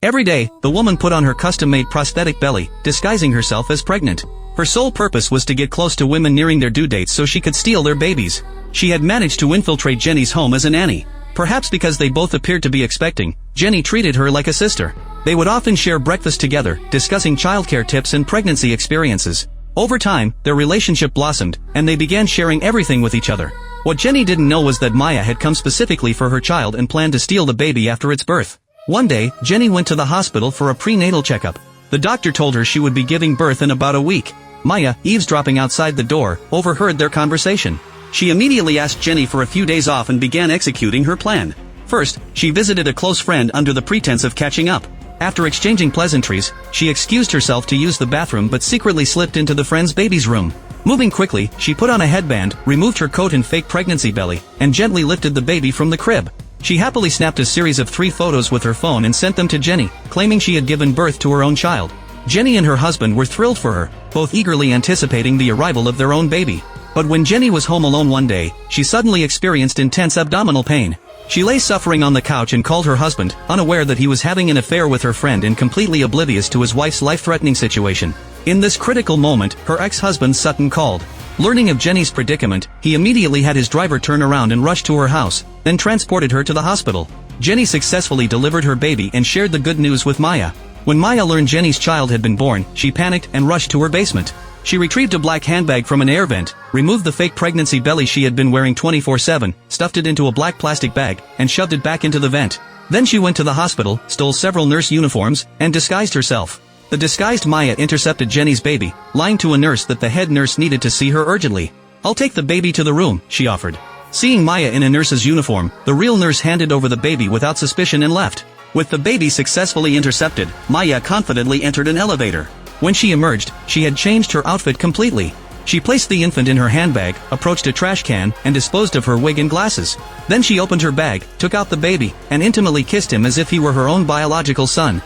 Every day, the woman put on her custom-made prosthetic belly, disguising herself as pregnant. Her sole purpose was to get close to women nearing their due dates so she could steal their babies. She had managed to infiltrate Jenny's home as a nanny. Perhaps because they both appeared to be expecting, Jenny treated her like a sister. They would often share breakfast together, discussing childcare tips and pregnancy experiences. Over time, their relationship blossomed, and they began sharing everything with each other. What Jenny didn't know was that Maya had come specifically for her child and planned to steal the baby after its birth. One day, Jenny went to the hospital for a prenatal checkup. The doctor told her she would be giving birth in about a week. Maya, eavesdropping outside the door, overheard their conversation. She immediately asked Jenny for a few days off and began executing her plan. First, she visited a close friend under the pretense of catching up. After exchanging pleasantries, she excused herself to use the bathroom but secretly slipped into the friend's baby's room. Moving quickly, she put on a headband, removed her coat and fake pregnancy belly, and gently lifted the baby from the crib. She happily snapped a series of 3 photos with her phone and sent them to Jenny, claiming she had given birth to her own child. Jenny and her husband were thrilled for her, both eagerly anticipating the arrival of their own baby. But when Jenny was home alone one day, she suddenly experienced intense abdominal pain. She lay suffering on the couch and called her husband, unaware that he was having an affair with her friend and completely oblivious to his wife's life-threatening situation. In this critical moment, her ex-husband Sutton called. Learning of Jenny's predicament, he immediately had his driver turn around and rush to her house, then transported her to the hospital. Jenny successfully delivered her baby and shared the good news with Maya. When Maya learned Jenny's child had been born, she panicked and rushed to her basement. She retrieved a black handbag from an air vent, removed the fake pregnancy belly she had been wearing 24/7, stuffed it into a black plastic bag, and shoved it back into the vent. Then she went to the hospital, stole several nurse uniforms, and disguised herself. The disguised Maya intercepted Jenny's baby, lying to a nurse that the head nurse needed to see her urgently. "I'll take the baby to the room," she offered. Seeing Maya in a nurse's uniform, the real nurse handed over the baby without suspicion and left. With the baby successfully intercepted, Maya confidently entered an elevator. When she emerged, she had changed her outfit completely. She placed the infant in her handbag, approached a trash can, and disposed of her wig and glasses. Then she opened her bag, took out the baby, and intimately kissed him as if he were her own biological son.